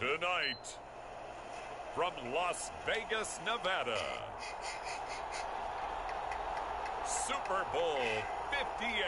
Tonight, from Las Vegas, Nevada, Super Bowl 58.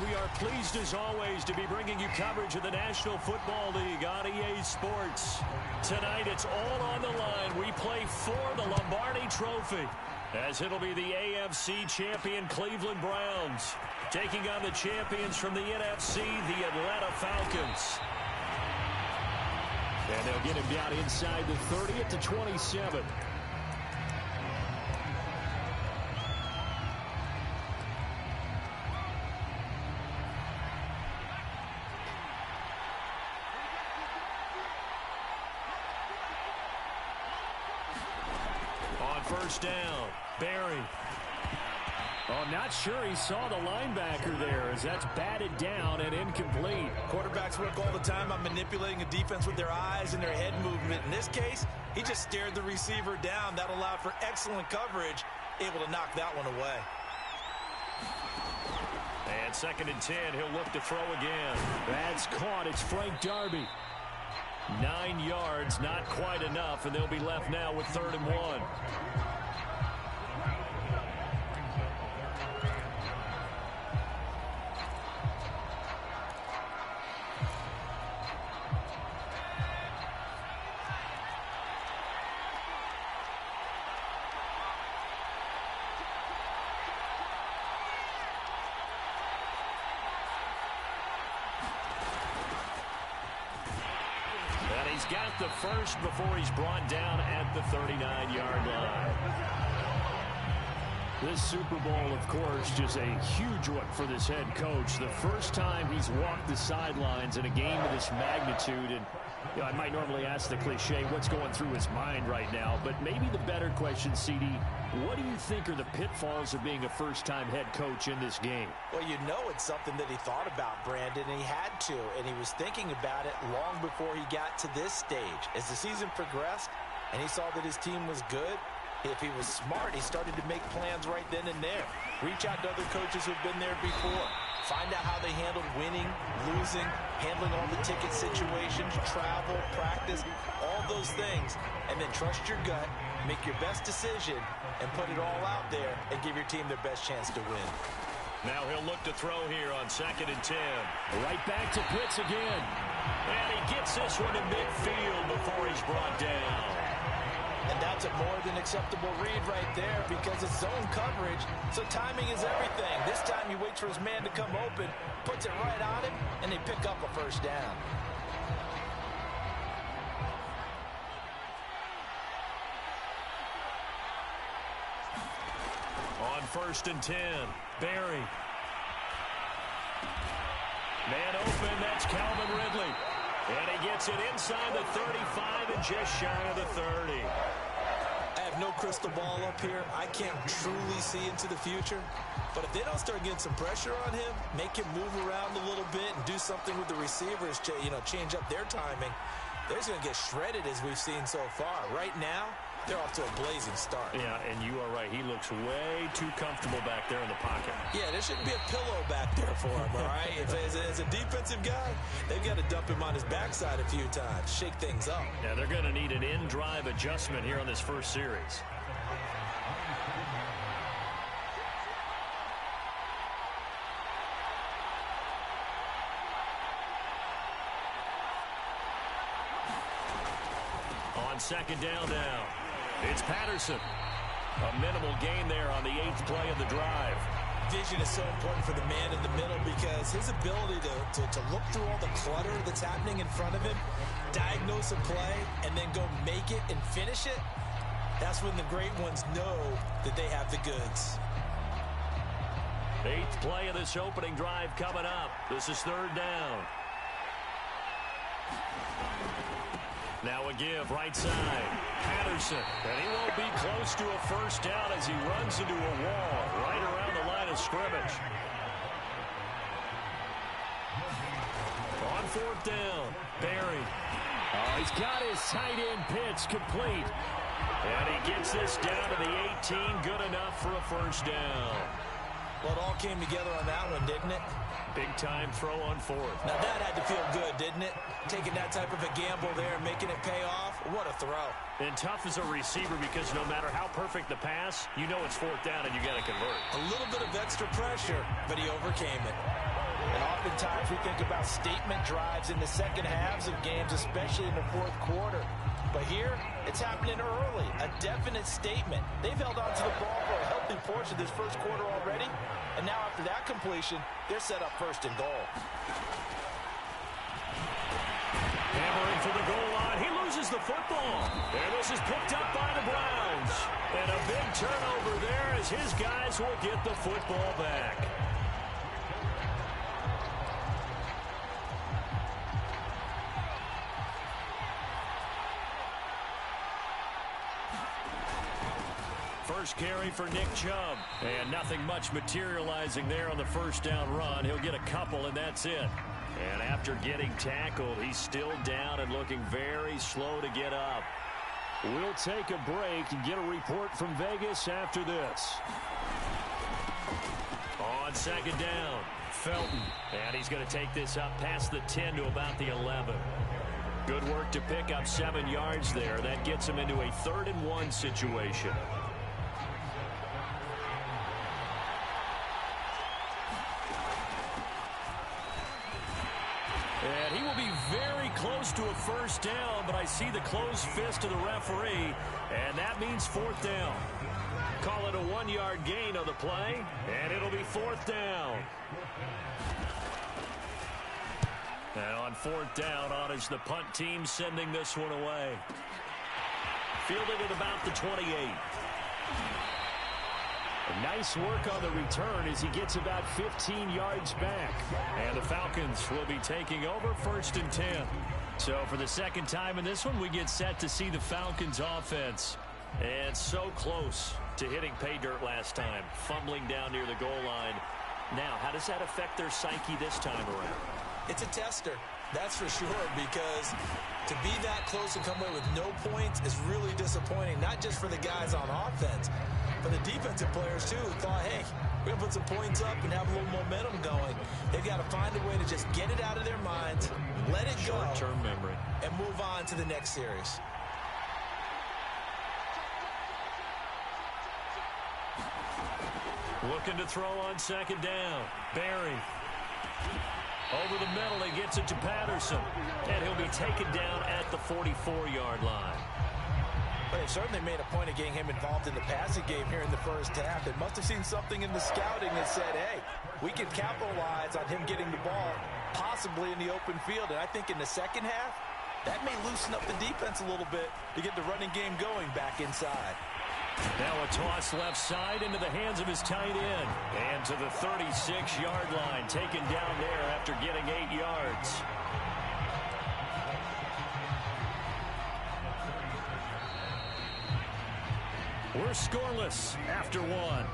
We are pleased as always to be bringing you coverage of the National Football League on EA Sports. Tonight it's all on the line. We play for the Lombardi Trophy, as it'll be the AFC champion Cleveland Browns taking on the champions from the NFC, the Atlanta Falcons. And they'll get him down inside the 30 at the 27. First down, Barry. Oh, not sure he saw the linebacker there, as that's batted down and incomplete. Quarterbacks work all the time on manipulating a defense with their eyes and their head movement. In this case, he just stared the receiver down. That allowed for excellent coverage, able to knock that one away. And 2nd and 10, he'll look to throw again. That's caught. It's Frank Darby. 9 yards, not quite enough, and they'll be left now with 3rd and 1. He's got the first before he's brought down at the 39-yard line. This Super Bowl, of course, just a huge one for this head coach. The first time he's walked the sidelines in a game of this magnitude. And you know, I might normally ask the cliche, what's going through his mind right now? But maybe the better question, CD, what do you think are the pitfalls of being a first-time head coach in this game? Well, you know it's something that he thought about, Brandon, and he had to. And he was thinking about it long before he got to this stage. As the season progressed and he saw that his team was good, if he was smart, he started to make plans right then and there. Reach out to other coaches who've been there before. Find out how they handled winning, losing, handling all the ticket situations, travel, practice, all those things. And then trust your gut, make your best decision, and put it all out there and give your team their best chance to win. Now he'll look to throw here on 2nd and 10. Right back to Pitts again. And he gets this one in midfield before he's brought down. And that's a more than acceptable read right there because it's zone coverage, so timing is everything. This time he waits for his man to come open, puts it right on him, and they pick up a first down. On 1st and 10, Barry. Man open, that's Calvin Ridley. And he gets it inside the 35 and just shy of the 30. I have no crystal ball up here. I can't truly see into the future. But if they don't start getting some pressure on him, make him move around a little bit and do something with the receivers, change up their timing, they're going to get shredded as we've seen so far. Right now, they're off to a blazing start. Yeah, and you are right. He looks way too comfortable back there in the pocket. Yeah, there shouldn't be a pillow back there for him, all right? As a defensive guy, they've got to dump him on his backside a few times, shake things up. Yeah, they're going to need an in-drive adjustment here on this first series. On 2nd down now, it's Patterson. A minimal gain there on the 8th play of the drive. Vision is so important for the man in the middle because his ability to look through all the clutter that's happening in front of him, diagnose a play, and then go make it and finish it, that's when the great ones know that they have the goods. 8th play of this opening drive coming up. This is 3rd down. Now a give right side. Patterson. And he won't be close to a first down as he runs into a wall right around the line of of scrimmage. On fourth down, Barry. Oh, he's got his tight end pitch complete. And he gets this down to the 18. Good enough for a first down. Well, it all came together on that one, didn't it? Big-time throw on fourth. Now, that had to feel good, didn't it? Taking that type of a gamble there and making it pay off. What a throw. And tough as a receiver because no matter how perfect the pass, you know it's fourth down and you got to convert. A little bit of extra pressure, but he overcame it. And oftentimes we think about statement drives in the second halves of games, especially in the fourth quarter. But here, it's happening early, a definite statement. They've held on to the ball for a healthy portion of this first quarter already, and now after that completion, they're set up first and goal. Hammering for the goal line. He loses the football. And this is picked up by the Browns. And a big turnover there as his guys will get the football back. First carry for Nick Chubb. And nothing much materializing there on the first down run. He'll get a couple, and that's it. And after getting tackled, he's still down and looking very slow to get up. We'll take a break and get a report from Vegas after this. On second down, Felton. And he's going to take this up past the 10 to about the 11. Good work to pick up 7 yards there. That gets him into a 3rd and 1 situation. And he will be very close to a first down, but I see the closed fist of the referee, and that means fourth down. Call it a 1-yard gain on the play, and it'll be fourth down. And on fourth down, on is the punt team sending this one away. Fielded at about the 28. Nice work on the return as he gets about 15 yards back. And the Falcons will be taking over 1st and 10. So for the second time in this one, we get set to see the Falcons offense. And so close to hitting pay dirt last time, fumbling down near the goal line. Now, how does that affect their psyche this time around? It's a tester, that's for sure, because to be that close and come away with no points is really disappointing, not just for the guys on offense, but the defensive players, too, who thought, hey, we're going to put some points up and have a little momentum going. They've got to find a way to just get it out of their minds, let it go, short-term memory, and move on to the next series. Looking to throw on second down. Barry. Over the middle, he gets it to Patterson. And he'll be taken down at the 44-yard line. They've certainly made a point of getting him involved in the passing game here in the first half. They must have seen something in the scouting that said, hey, we can capitalize on him getting the ball, possibly in the open field. And I think in the second half, that may loosen up the defense a little bit to get the running game going back inside. Now a toss left side into the hands of his tight end. And to the 36-yard line, taken down there after getting 8 yards. We're scoreless after 1.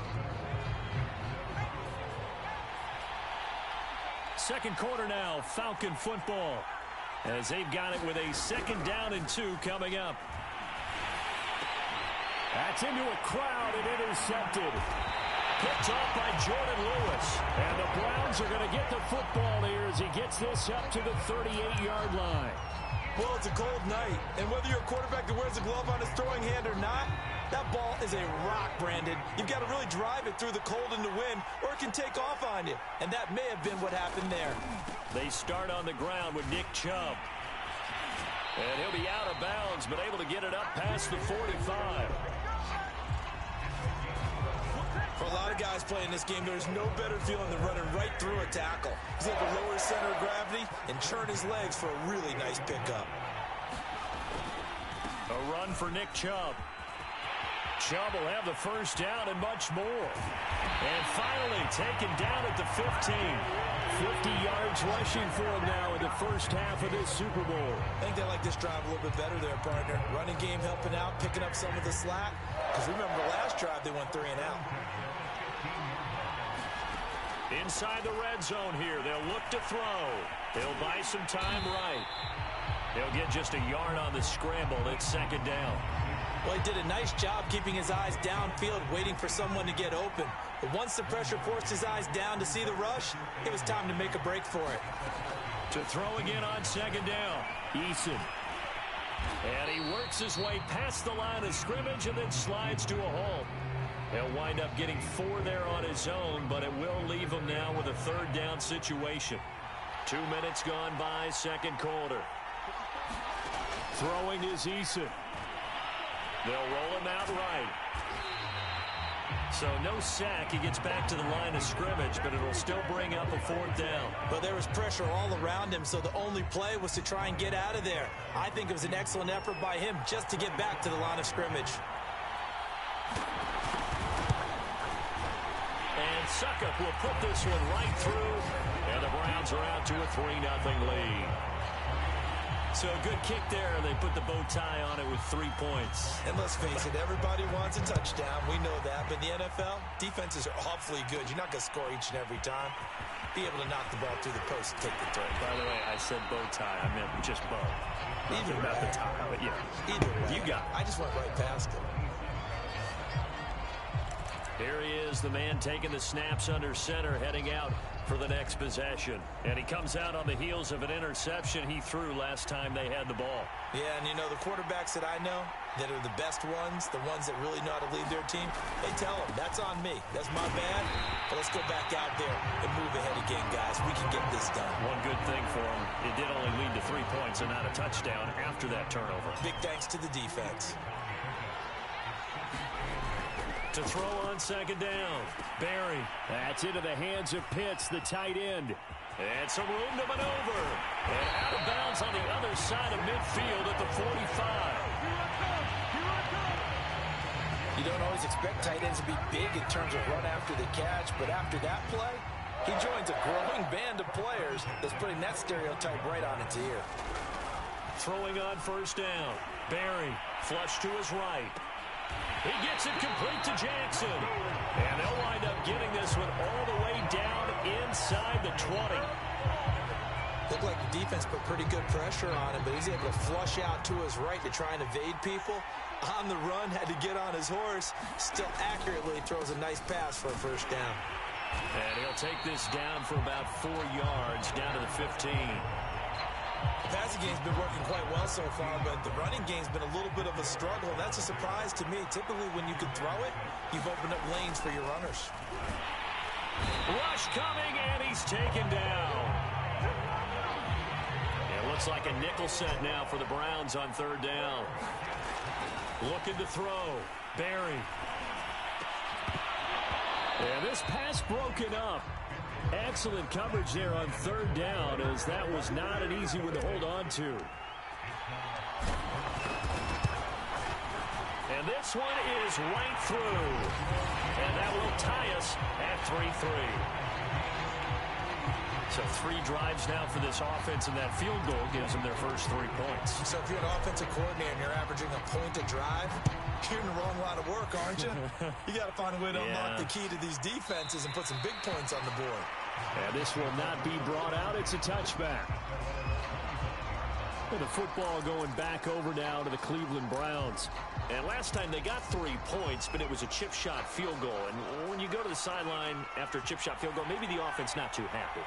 Second quarter now, Falcon football, as they've got it with a 2nd down and 2 coming up. That's into a crowd and intercepted. Picked off by Jordan Lewis. And the Browns are going to get the football here as he gets this up to the 38-yard line. Well, it's a cold night, and whether you're a quarterback that wears a glove on his throwing hand or not, that ball is a rock, Brandon. You've got to really drive it through the cold and the wind, or it can take off on you. And that may have been what happened there. They start on the ground with Nick Chubb. And he'll be out of bounds, but able to get it up past the 45. For a lot of guys playing this game, there's no better feeling than running right through a tackle. He's able to lower his center of gravity and churn his legs for a really nice pickup. A run for Nick Chubb. Chubb will have the first down and much more. And finally taken down at the 15. 50 yards rushing for him now in the first half of this Super Bowl. I think they like this drive a little bit better there, partner. Running game helping out, picking up some of the slack. Because remember, the last drive they went 3 and out. Inside the red zone here. They'll look to throw. He'll buy some time right. He'll get just a yard on the scramble. It's second down. Well, he did a nice job keeping his eyes downfield, waiting for someone to get open. But once the pressure forced his eyes down to see the rush, it was time to make a break for it. To throw again on second down, Eason. And he works his way past the line of scrimmage and then slides to a halt. He'll wind up getting 4 there on his own, but it will leave him now with a third down situation. 2 minutes gone by, second quarter. Throwing is Eason. They'll roll him out right. So no sack. He gets back to the line of scrimmage, but it'll still bring up a fourth down. But there was pressure all around him, so the only play was to try and get out of there. I think it was an excellent effort by him just to get back to the line of scrimmage. And Suckup will put this one right through, and the Browns are out to a 3-0 lead. So a good kick there. They put the bow tie on it with 3 points. And let's face it, everybody wants a touchdown. We know that. But in the NFL, defenses are awfully good. You're not going to score each and every time. Be able to knock the ball through the post and take the throw. By the way, I said bow tie. I meant just bow. Either way. Not the tie, but yeah. Either way. You got it. I just went right past him. Here he is, the man taking the snaps under center, heading out for the next possession. And he comes out on the heels of an interception he threw last time they had the ball. Yeah, and you know, the quarterbacks that I know that are the best ones, the ones that really know how to lead their team, they tell them, that's on me. That's my bad. But let's go back out there and move ahead again, guys. We can get this done. One good thing for him, it did only lead to 3 points and not a touchdown after that turnover. Big thanks to the defense. To throw on second down, Barry. That's into the hands of Pitts, the tight end. And some room to maneuver. And out of bounds on the other side of midfield at the 45. You don't always expect tight ends to be big in terms of run after the catch, but after that play, he joins a growing band of players that's putting that stereotype right on its ear. Throwing on first down, Barry, flush to his right. He gets it complete to Jackson. And they'll wind up getting this one all the way down inside the 20. Looked like the defense put pretty good pressure on him, but he's able to flush out to his right to try and evade people. On the run, had to get on his horse. Still accurately throws a nice pass for a first down. And he'll take this down for about 4 yards, down to the 15. The passing game's been working quite well so far, but the running game's been a little bit of a struggle. That's a surprise to me. Typically, when you can throw it, you've opened up lanes for your runners. Rush coming, and he's taken down. It looks like a nickel set now for the Browns on third down. Looking to throw. Barry. And this pass broken up. Excellent coverage there on third down, as that was not an easy one to hold on to. And this one is right through. And that will tie us at 3-3. So 3 drives now for this offense, and that field goal gives them their first 3 points. So if you're an offensive coordinator and you're averaging a point a drive, you're in the wrong line of work, aren't you? You got to find a way to unlock the key to these defenses and put some big points on the board. And this will not be brought out. It's a touchback. And the football going back over now to the Cleveland Browns. And last time they got 3 points, but it was a chip shot field goal. And when you go to the sideline after a chip shot field goal, maybe the offense not too happy.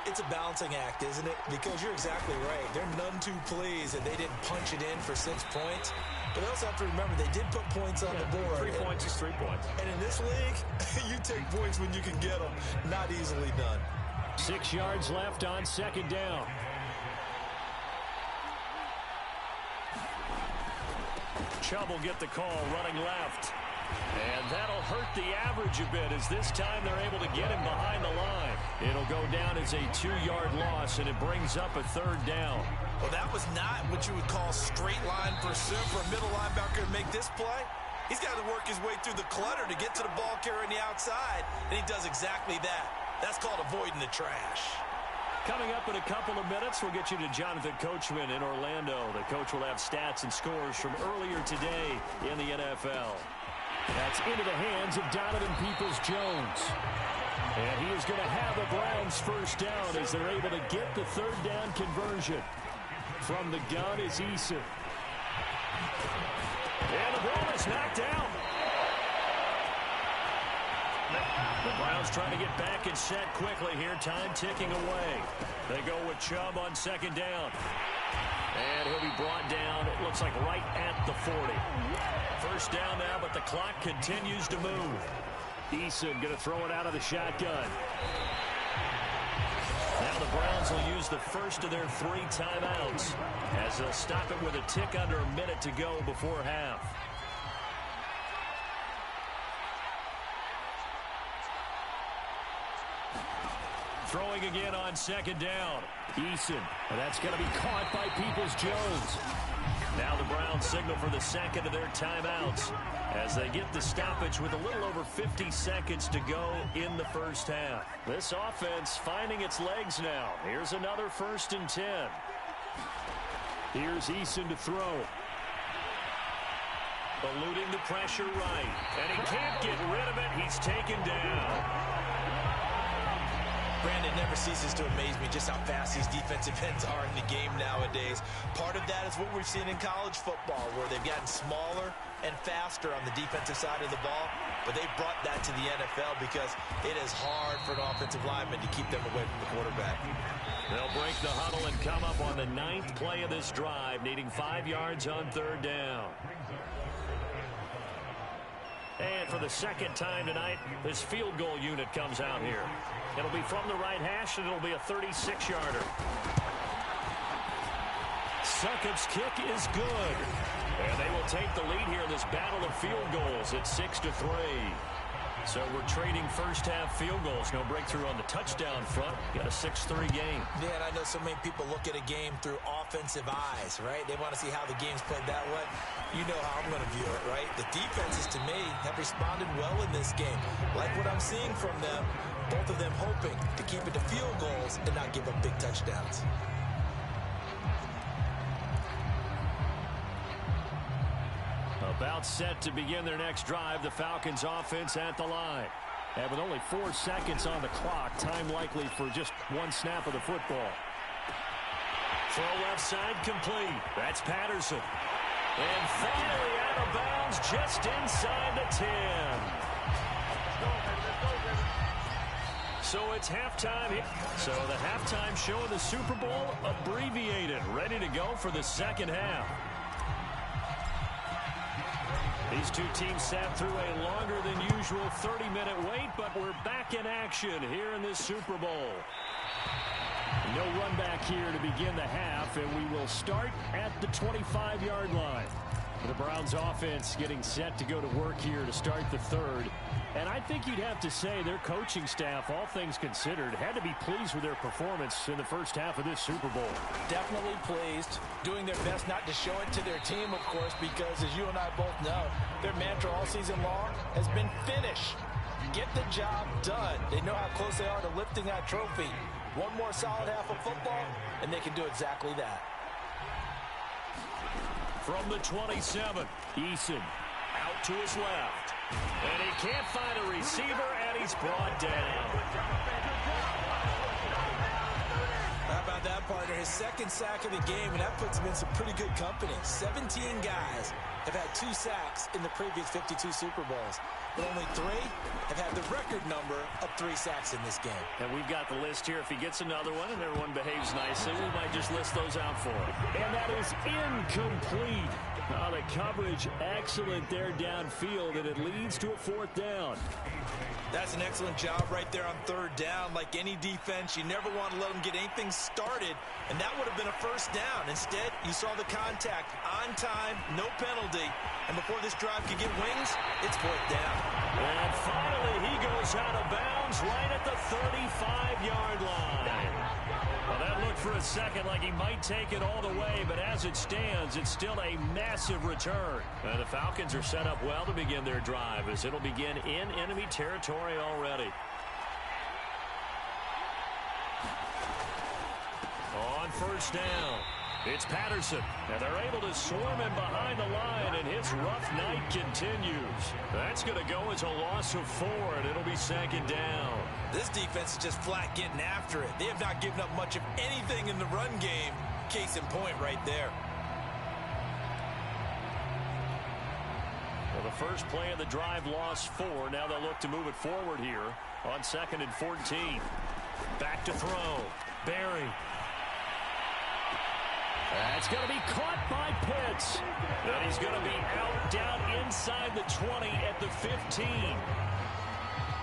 It's a balancing act, isn't it? Because you're exactly right. They're none too pleased that they didn't punch it in for 6 points. But they also have to remember they did put points on the board. 3 points is 3 points. And in this league, you take points when you can get them. Not easily done. 6 yards left on second down. Chubb will get the call running left. And that'll hurt the average a bit, as this time they're able to get him behind the line. It'll go down as a 2-yard loss, and it brings up a third down. Well, that was not what you would call straight line pursuit for a middle linebacker to make this play. He's got to work his way through the clutter to get to the ball carrier on the outside, and he does exactly that. That's called avoiding the trash. Coming up in a couple of minutes, we'll get you to Jonathan Coachman in Orlando. The coach will have stats and scores from earlier today in the NFL. That's into the hands of Donovan Peoples-Jones. And he is going to have the Browns first down as they're able to get the third down conversion. From the gun is Eason. And the ball is knocked out. The Browns trying to get back and set quickly here. Time ticking away. They go with Chubb on second down. And he'll be brought down, it looks like right at the 40. First down now, but the clock continues to move. Eason going to throw it out of the shotgun. Now the Browns will use the first of their 3 timeouts as they'll stop it with a tick under a minute to go before half. Throwing again on second down. Eason. That's going to be caught by Peoples-Jones. Now the Browns signal for the second of their timeouts as they get the stoppage with a little over 50 seconds to go in the first half. This offense finding its legs now. Here's another 1st and 10. Here's Eason to throw. Eluding the pressure right. And he can't get rid of it. He's taken down. Brandon, never ceases to amaze me just how fast these defensive ends are in the game nowadays. Part of that is what we've seen in college football, where they've gotten smaller and faster on the defensive side of the ball, but they've brought that to the NFL because it is hard for an offensive lineman to keep them away from the quarterback. They'll break the huddle and come up on the 9th play of this drive, needing 5 yards on third down. And for the second time tonight, this field goal unit comes out here. It'll be from the right hash, and it'll be a 36-yarder. Succop's kick is good. And they will take the lead here in this battle of field goals at 6-3. So we're trading first-half field goals. No breakthrough on the touchdown front. Got a 6-3 game. Yeah, and I know so many people look at a game through offensive eyes, right? They want to see how the game's played that way. You know how I'm going to view it, right? The defenses, to me, have responded well in this game. Like what I'm seeing from them, both of them hoping to keep it to field goals and not give up big touchdowns. About set to begin their next drive, the Falcons offense at the line. And with only 4 seconds on the clock, time likely for just 1 snap of the football. Throw left side complete. That's Patterson. And finally out of bounds just inside the 10. So it's halftime here. So the halftime show of the Super Bowl abbreviated, ready to go for the second half. These two teams sat through a longer than usual 30-minute wait, but we're back in action here in this Super Bowl. No run back here to begin the half, and we will start at the 25-yard line. The Browns offense getting set to go to work here to start the third. And I think you'd have to say their coaching staff, all things considered, had to be pleased with their performance in the first half of this Super Bowl. Definitely pleased. Doing their best not to show it to their team, of course, because as you and I both know, their mantra all season long has been finish. Get the job done. They know how close they are to lifting that trophy. One more solid half of football, and they can do exactly that. From the 27, Eason out to his left. And he can't find a receiver, and he's brought down. How about that, partner? His second sack of the game, and that puts him in some pretty good company. 17 guys have had 2 sacks in the previous 52 Super Bowls. But only 3 have had the record number of 3 sacks in this game. And we've got the list here. If he gets another one and everyone behaves nicely, we might just list those out for him. And that is incomplete. Oh, the coverage excellent there downfield, and it leads to a 4th down. That's an excellent job right there on 3rd down. Like any defense, you never want to let them get anything started, and that would have been a 1st down. Instead, you saw the contact on time, no penalty, and before this drive could get wings, it's 4th down. And finally, he goes out of bounds right at the 35-yard line. Well, that looked for a second like he might take it all the way, but as it stands, it's still a massive return. And the Falcons are set up well to begin their drive, as it'll begin in enemy territory already. On 1st down, it's Patterson. And they're able to swarm him behind the line, and his His rough night continues. That's going to go as a loss of 4, and it'll be 2nd down. This defense is just flat getting after it. They have not given up much of anything in the run game. Case in point right there. Well, the first play of the drive lost 4. Now they'll look to move it forward here on 2nd and 14. Back to throw. Berry. That's going to be caught by Pitts. And he's going to be out down inside the 20 at the 15.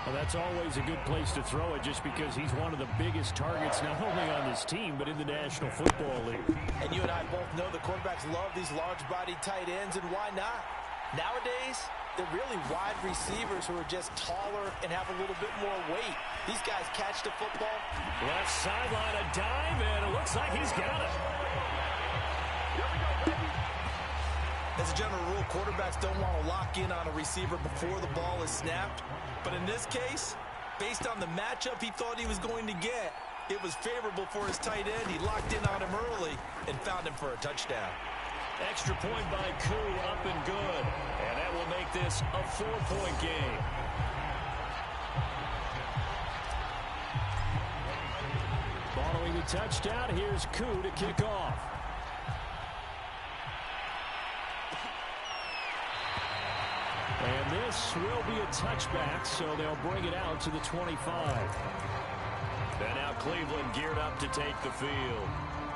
Well, that's always a good place to throw it just because he's one of the biggest targets not only on this team but in the National Football League. And you and I both know the quarterbacks love these large-bodied tight ends, and why not? Nowadays, they're really wide receivers who are just taller and have a little bit more weight. These guys catch the football. Left sideline, a dive, and it looks like he's got it. As a general rule, quarterbacks don't want to lock in on a receiver before the ball is snapped. But in this case, based on the matchup he thought he was going to get, it was favorable for his tight end. He locked in on him early and found him for a touchdown. Extra point by Koo, up and good. And that will make this a 4-point game. Following the touchdown, here's Koo to kick off. And this will be a touchback, so they'll bring it out to the 25. And now Cleveland geared up to take the field.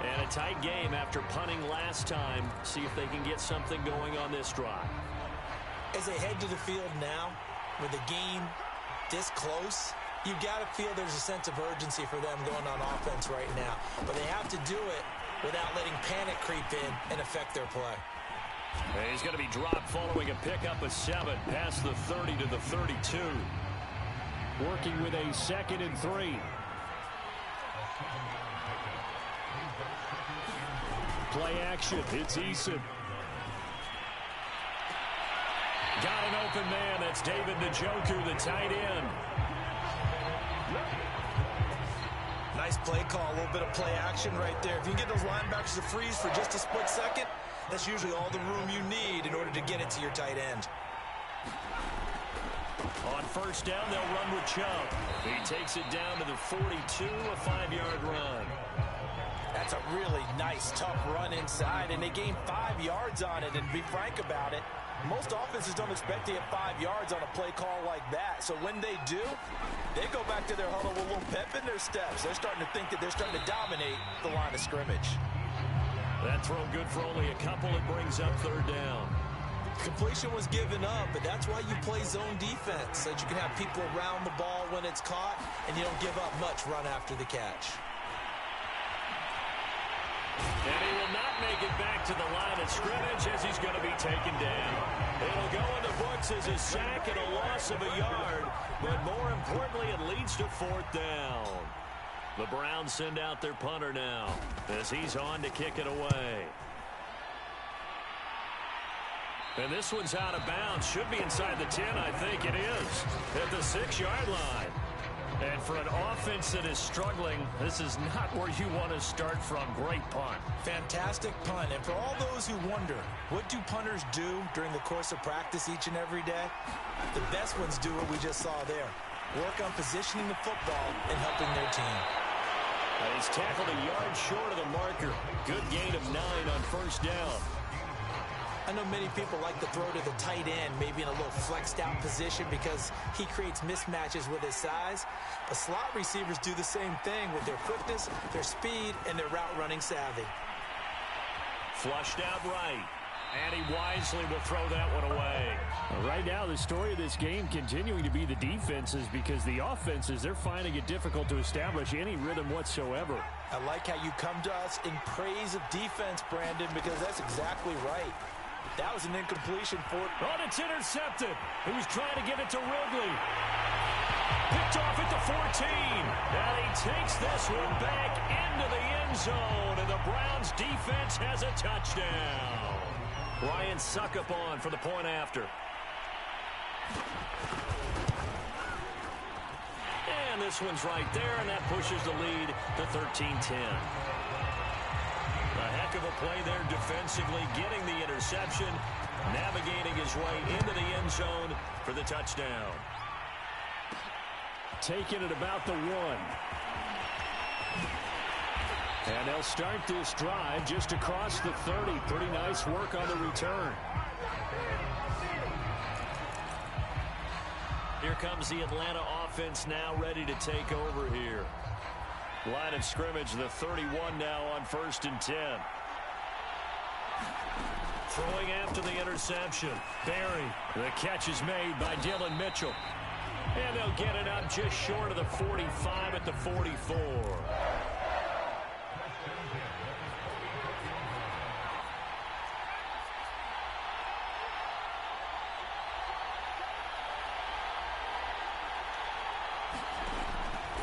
And a tight game after punting last time. See if they can get something going on this drive. As they head to the field now, with the game this close, you got to feel there's a sense of urgency for them going on offense right now. But they have to do it without letting panic creep in and affect their play. And he's going to be dropped following a pickup of 7 past the 30 to the 32. Working with a 2nd and 3. Play action. It's Eason. Got an open man. That's David Njoku, the tight end. Nice play call. A little bit of play action right there. If you can get those linebackers to freeze for just a split second, that's usually all the room you need in order to get it to your tight end. On first down, they'll run with Chubb. He takes it down to the 42, a 5-yard run. That's a really nice, tough run inside, and they gained 5 yards on it. And to be frank about it, most offenses don't expect to get 5 yards on a play call like that. So when they do, they go back to their huddle with a little pep in their steps. They're starting to think that they're starting to dominate the line of scrimmage. That throw good for only a couple. It brings up 3rd down. Completion was given up, but that's why you play zone defense, so that you can have people around the ball when it's caught, and you don't give up much run after the catch. And he will not make it back to the line of scrimmage as he's going to be taken down. It'll go in the books as a sack and a loss of a yard, but more importantly, it leads to 4th down. The Browns send out their punter now as he's on to kick it away. And this one's out of bounds. Should be inside the 10, I think it is. At the 6-yard line. And for an offense that is struggling, this is not where you want to start from. Great punt. Fantastic punt. And for all those who wonder, what do punters do during the course of practice each and every day? The best ones do what we just saw there. Work on positioning the football and helping their team. He's tackled a yard short of the marker. Good gain of 9 on first down. I know many people like to throw to the tight end, maybe in a little flexed out position because he creates mismatches with his size. But slot receivers do the same thing with their quickness, their speed, and their route running savvy. Flushed out right. And he wisely will throw that one away. Right now, the story of this game continuing to be the defenses, because the offenses, they're finding it difficult to establish any rhythm whatsoever. I like how you come to us in praise of defense, Brandon, because that's exactly right. That was an incompletion for... Oh, it's intercepted. He was trying to get it to Ridley. Picked off at the 14. And he takes this one back into the end zone. And the Browns defense has a touchdown. Ryan Succop for the point after. And this one's right there, and that pushes the lead to 13-10. A heck of a play there defensively, getting the interception, navigating his way into the end zone for the touchdown. Taking it about the 1. And they'll start this drive just across the 30. Pretty nice work on the return. Here comes the Atlanta offense now ready to take over here. Line of scrimmage, the 31 now on 1st and 10. Throwing after the interception. Barry. The catch is made by Dylan Mitchell. And they'll get it up just short of the 45 at the 44.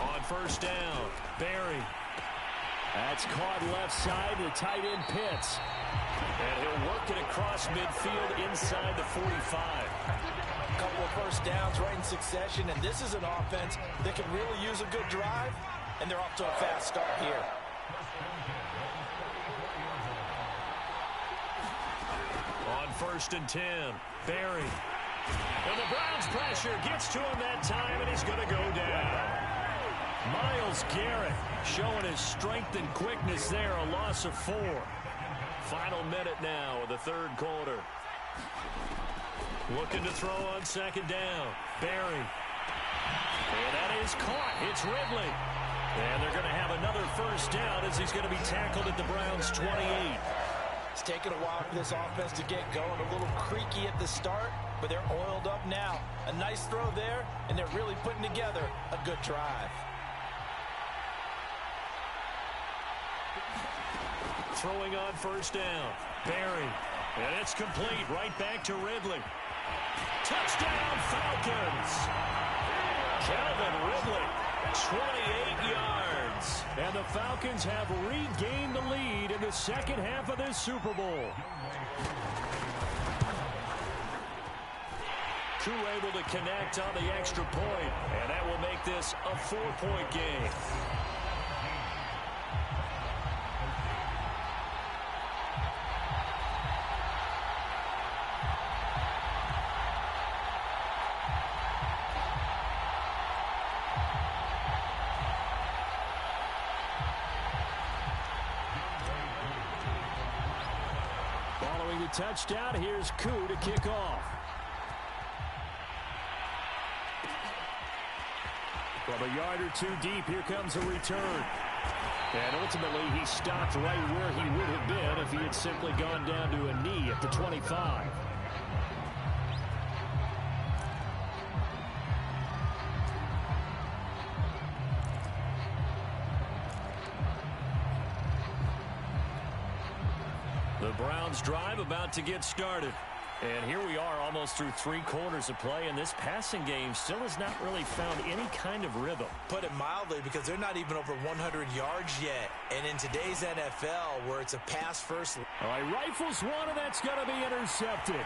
On 1st down, Barry. That's caught left side, the tight end Pitts. And he'll work it across midfield inside the 45. A couple of first downs right in succession, and this is an offense that can really use a good drive, and they're off to a fast start here. On 1st and 10, Barry. And the Browns pressure gets to him that time, and he's going to go down. Myles Garrett showing his strength and quickness there, a loss of 4. Final minute now of the 3rd quarter. Looking to throw on 2nd down. Barry. And that is caught. It's Ridley. And they're going to have another 1st down as he's going to be tackled at the Browns' 28. It's taken a while for this offense to get going. A little creaky at the start, but they're oiled up now. A nice throw there, and they're really putting together a good drive. Throwing on 1st down. Barry. And it's complete. Right back to Ridley. Touchdown, Falcons. Calvin Ridley, 28 yards. And the Falcons have regained the lead in the 2nd half of this Super Bowl. Koo able to connect on the extra point, and that will make this a 4-point game. Touchdown. Here's Koo to kick off. From a yard or 2 deep, here comes a return. And ultimately, he stopped right where he would have been if he had simply gone down to a knee at the 25. The Browns drive about to get started. And here we are almost through 3 quarters of play, and this passing game still has not really found any kind of rhythm. Put it mildly, because they're not even over 100 yards yet. And in today's NFL, where it's a pass-first... All right, rifles one, and that's going to be intercepted.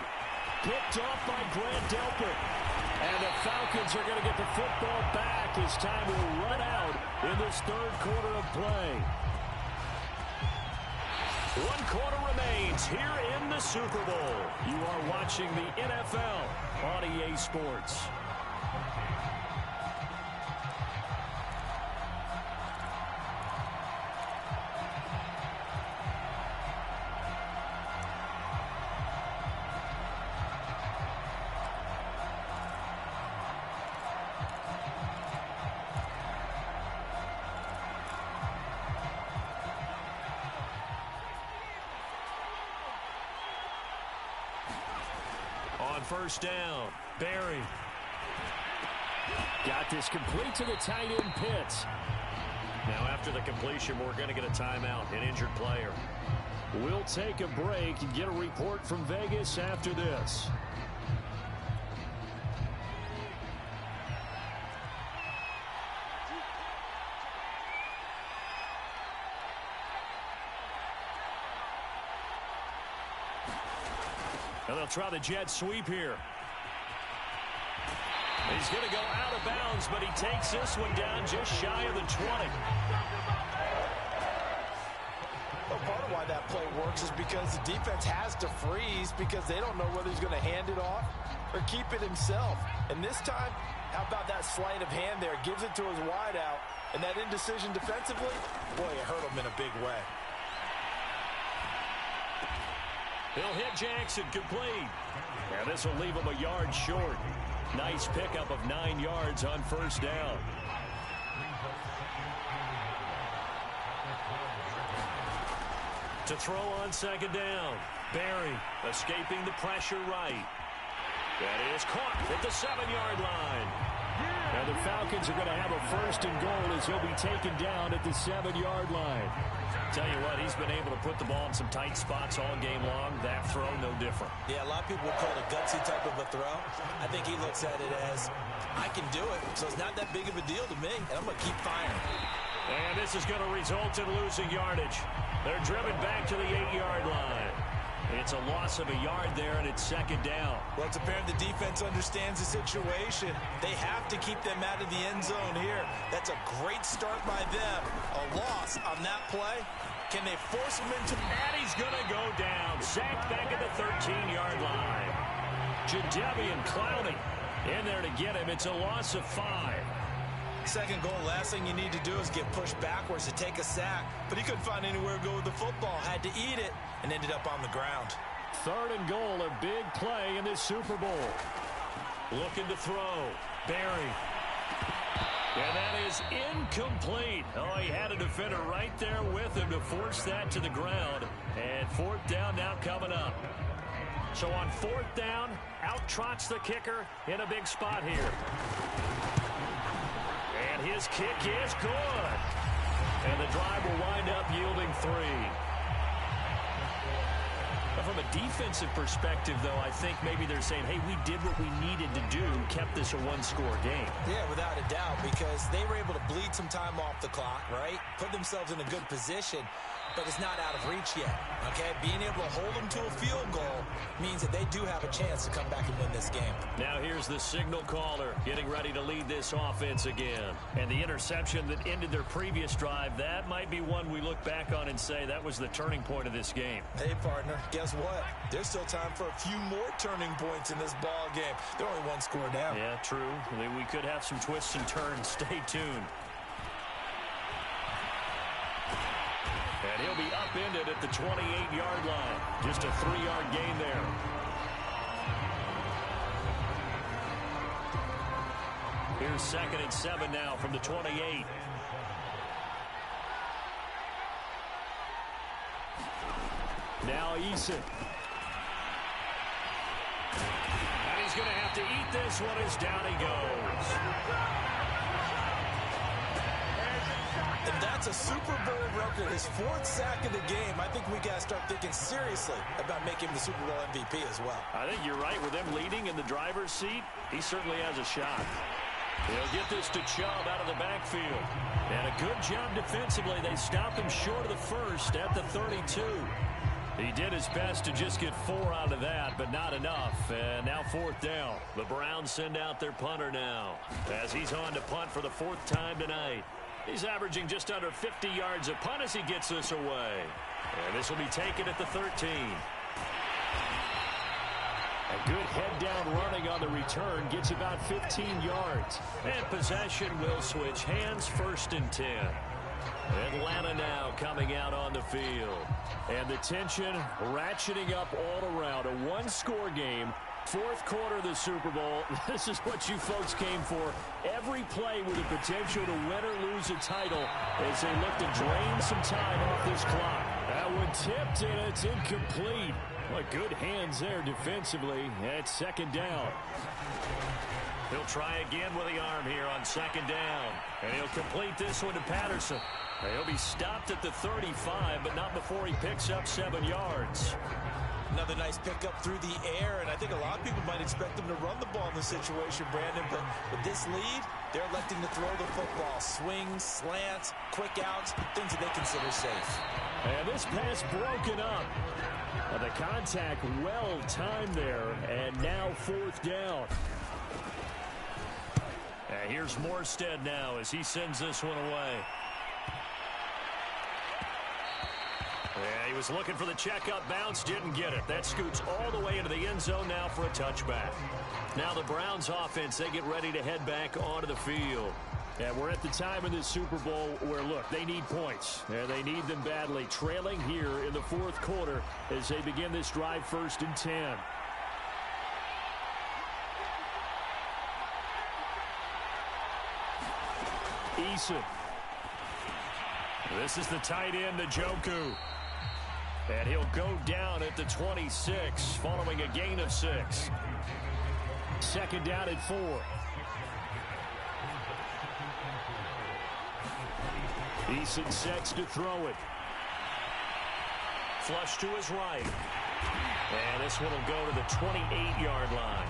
Picked off by Grant Delpit. And the Falcons are going to get the football back as time will run out in this 3rd quarter of play. 1 quarter remains here in the Super Bowl. You are watching the NFL on EA Sports. On 1st down, Barry. Got this complete to the tight end Pitts. Now after the completion, we're going to get a timeout, an injured player. We'll take a break and get a report from Vegas after this. And they'll try the jet sweep here. He's going to go out of bounds, but he takes this one down just shy of the 20. Well, part part of why that play works is because the defense has to freeze because they don't know whether he's going to hand it off or keep it himself. And this time, how about that sleight of hand there? Gives it to his wideout. And that indecision defensively, boy, it hurt him in a big way. He'll hit Jackson complete. And this will leave him a yard short. Nice pickup of 9 yards on first down. To throw on second down. Barry escaping the pressure right. That is caught at the 7-yard line. And the Falcons are going to have a first and goal as he'll be taken down at the 7-yard line. Tell you what, he's been able to put the ball in some tight spots all game long. That throw, no different. Yeah, a lot of people would call it a gutsy type of a throw. I think he looks at it as, I can do it, so it's not that big of a deal to me, and I'm going to keep firing. And this is going to result in losing yardage. They're driven back to the 8-yard line. It's a loss of a yard there, and it's second down. Well, it's apparent the defense understands the situation. They have to keep them out of the end zone here. That's a great start by them. A loss on that play. Can they force him into... And he's going to go down. Sacked back at the 13-yard line. Jadeveon Clowney in there to get him. It's a loss of 5. Second goal, last thing you need to do is get pushed backwards to take a sack. But he couldn't find anywhere to go with the football. Had to eat it and ended up on the ground. Third and goal, a big play in this Super Bowl. Looking to throw. Barry. And that is incomplete. Oh, he had a defender right there with him to force that to the ground. And fourth down now coming up. So on fourth down, out trots the kicker in a big spot here. And his kick is good. And the drive will wind up yielding 3. From a defensive perspective, though, I think maybe they're saying, hey, we did what we needed to do, kept this a one-score game. Yeah, without a doubt, because they were able to bleed some time off the clock, right? Put themselves in a good position, but it's not out of reach yet, okay? Being able to hold them to a field goal means that they do have a chance to come back and win this game. Now here's the signal caller getting ready to lead this offense again. And the interception that ended their previous drive, that might be one we look back on and say that was the turning point of this game. Hey, partner, guess what? There's still time for a few more turning points in this ball game. They're only one score down. Yeah, true. We could have some twists and turns. Stay tuned. And he'll be upended at the 28-yard line. Just a 3-yard gain there. Here's 2nd and 7 now from the 28. Now Eason. And he's going to have to eat this one as down he goes. And that's a Super Bowl record, his 4th sack of the game. I think we got to start thinking seriously about making him the Super Bowl MVP as well. I think you're right. With him leading in the driver's seat, he certainly has a shot. He'll get this to Chubb out of the backfield. And a good job defensively. They stopped him short of the first at the 32. He did his best to just get 4 out of that, but not enough. And now 4th down. The Browns send out their punter now as he's on to punt for the 4th time tonight. He's averaging just under 50 yards a punt as he gets this away. And this will be taken at the 13. A good head-down running on the return gets about 15 yards. And possession will switch hands, 1st and 10. Atlanta now coming out on the field. And the tension ratcheting up all around. A one-score game. 4th quarter of the Super Bowl. This is what you folks came for. Every play with the potential to win or lose a title as they look to drain some time off this clock. That one tipped and it's incomplete. Well, good hands there defensively. It's 2nd down. He'll try again with the arm here on 2nd down. And he'll complete this one to Patterson. He'll be stopped at the 35, but not before he picks up 7 yards. Another nice pickup through the air, and I think a lot of people might expect them to run the ball in this situation, Brandon, but with this lead, they're electing to throw the football. Swings, slants, quick outs, things that they consider safe. And this pass broken up. The contact well timed there, and now 4th down. And here's Morstead now as he sends this one away. Yeah, he was looking for the checkup bounce, didn't get it. That scoots all the way into the end zone now for a touchback. Now the Browns offense, they get ready to head back onto the field. Yeah, we're at the time in this Super Bowl where, look, they need points. Yeah, they need them badly. Trailing here in the fourth quarter as they begin this drive, 1st and 10. Eason. This is the tight end, Njoku. And he'll go down at the 26 following a gain of 6. 2nd down at 4. Eason sets to throw it. Flush to his right. And this one will go to the 28-yard line.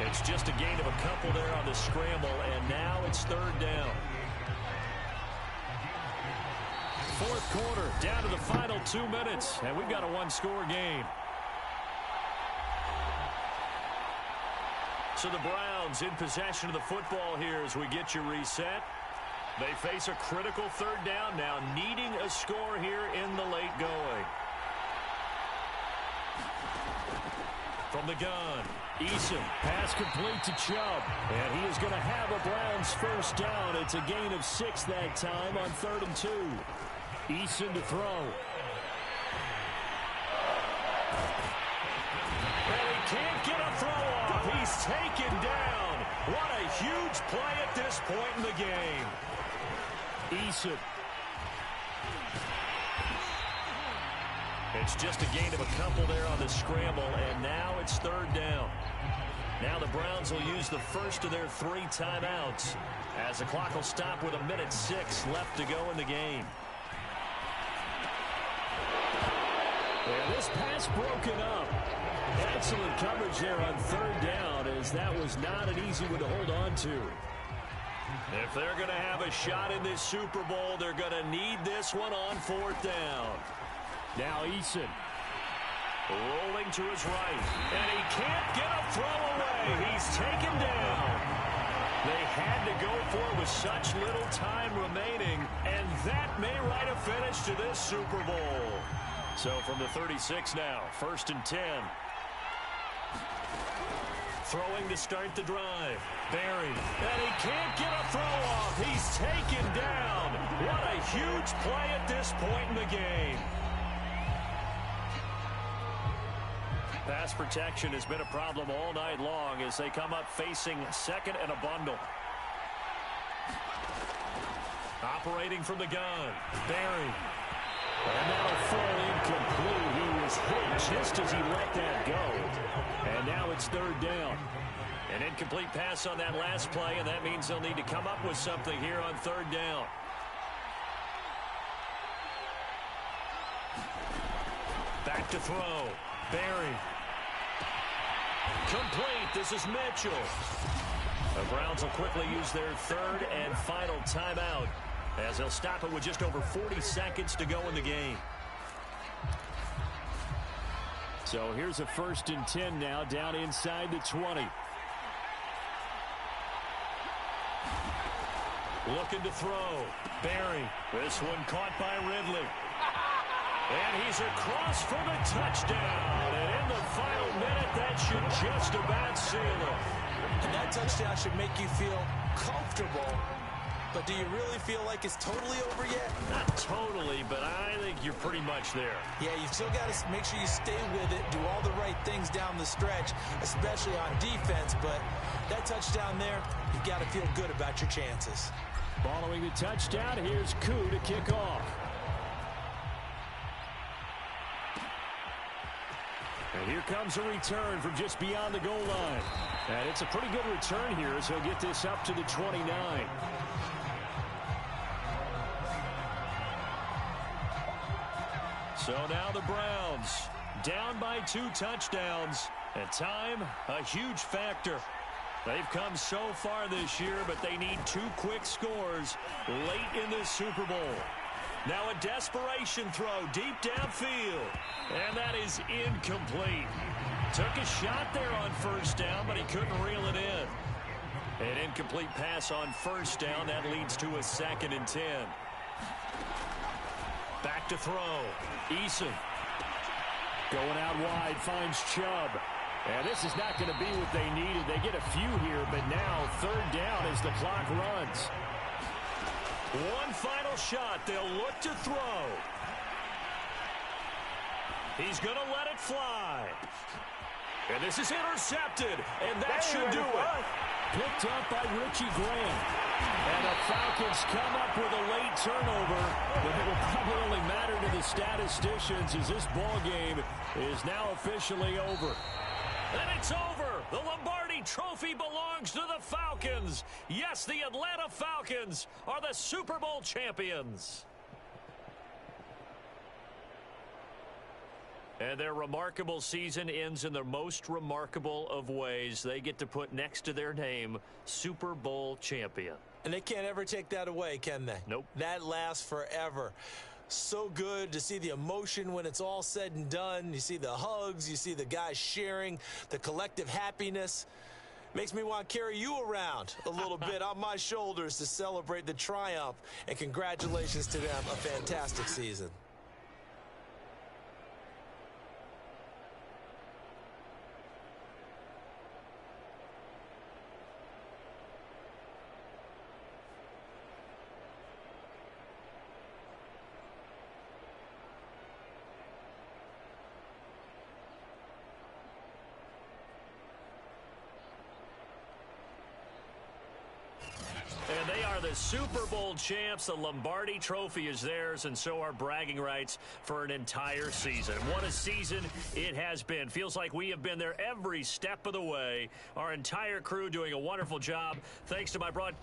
It's just a gain of a couple there on the scramble, and now it's 3rd down. 4th quarter, down to the final 2 minutes, and we've got a 1-score game. So the Browns in possession of the football here as we get you reset. They face a critical 3rd down now, needing a score here in the late going. From the gun, Eason. Pass complete to Chubb. And he is going to have a Browns 1st down. It's a gain of 6 that time on 3rd and 2. Eason to throw. And he can't get a throw off. He's taken down. What a huge play at this point in the game. Eason. It's just a gain of a couple there on the scramble, and now it's 3rd down. Now the Browns will use the first of their 3 timeouts as the clock will stop with 1:06 left to go in the game. And this pass broken up. Excellent coverage there on 3rd down, as that was not an easy one to hold on to. If they're going to have a shot in this Super Bowl, they're going to need this one on 4th down. Now Eason. Rolling to his right. And he can't get a throw away. He's taken down. They had to go for it with such little time remaining, and that may write a finish to this Super Bowl. So from the 36 now, 1st and 10. Throwing to start the drive. Barry. And he can't get a throw off. He's taken down. What a huge play at this point in the game. Pass protection has been a problem all night long as they come up facing 2nd and a bundle. Operating from the gun. Barry. And that'll fall incomplete. He was hit just as he let that go. And now it's 3rd down. An incomplete pass on that last play, and that means they'll need to come up with something here on 3rd down. Back to throw. Barry. Complete. This is Mitchell. The Browns will quickly use their 3rd and final timeout as they'll stop it with just over 40 seconds to go in the game. So here's a 1st and 10 now, down inside the 20. Looking to throw. Barry. This one caught by Ridley. And he's across for the touchdown. And in the final minute, that should just about seal it. And that touchdown should make you feel comfortable. But do you really feel like it's totally over yet? Not totally, but I think you're pretty much there. Yeah, you've still got to make sure you stay with it, do all the right things down the stretch, especially on defense. But that touchdown there, you've got to feel good about your chances. Following the touchdown, here's Koo to kick off. And here comes a return from just beyond the goal line. And it's a pretty good return here as he'll get this up to the 29. So now the Browns down by 2 touchdowns. And time, a huge factor. They've come so far this year, but they need 2 quick scores late in this Super Bowl. Now a desperation throw deep downfield. And that is incomplete. Took a shot there on 1st down, but he couldn't reel it in. An incomplete pass on 1st down. That leads to a 2nd and 10. Back to throw. Eason. Going out wide, finds Chubb. And this is not going to be what they needed. They get a few here, but now third down as the clock runs. One final shot. They'll look to throw. He's going to let it fly. And this is intercepted, and that should do it. Picked up by Richie Grant. And the Falcons come up with a late turnover, but it will probably only matter to the statisticians as this ball game is now officially over. And it's over. The Lombardi Trophy belongs to the Falcons. Yes, the Atlanta Falcons are the Super Bowl champions. And their remarkable season ends in the most remarkable of ways. They get to put next to their name, Super Bowl champion. And they can't ever take that away, can they? Nope. That lasts forever. So good to see the emotion when it's all said and done. You see the hugs. You see the guys sharing, the collective happiness. Makes me want to carry you around a little bit on my shoulders to celebrate the triumph. And congratulations to them. A fantastic season. And they are the Super Bowl champs. The Lombardi Trophy is theirs, and so are bragging rights for an entire season. What a season it has been. Feels like we have been there every step of the way. Our entire crew doing a wonderful job. Thanks to my broad...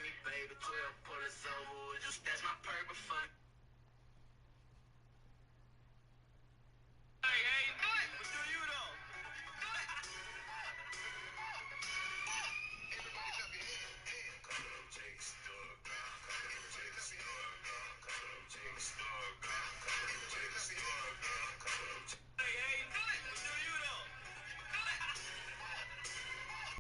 me, baby. 12 pull us over. Just that's my purple for me.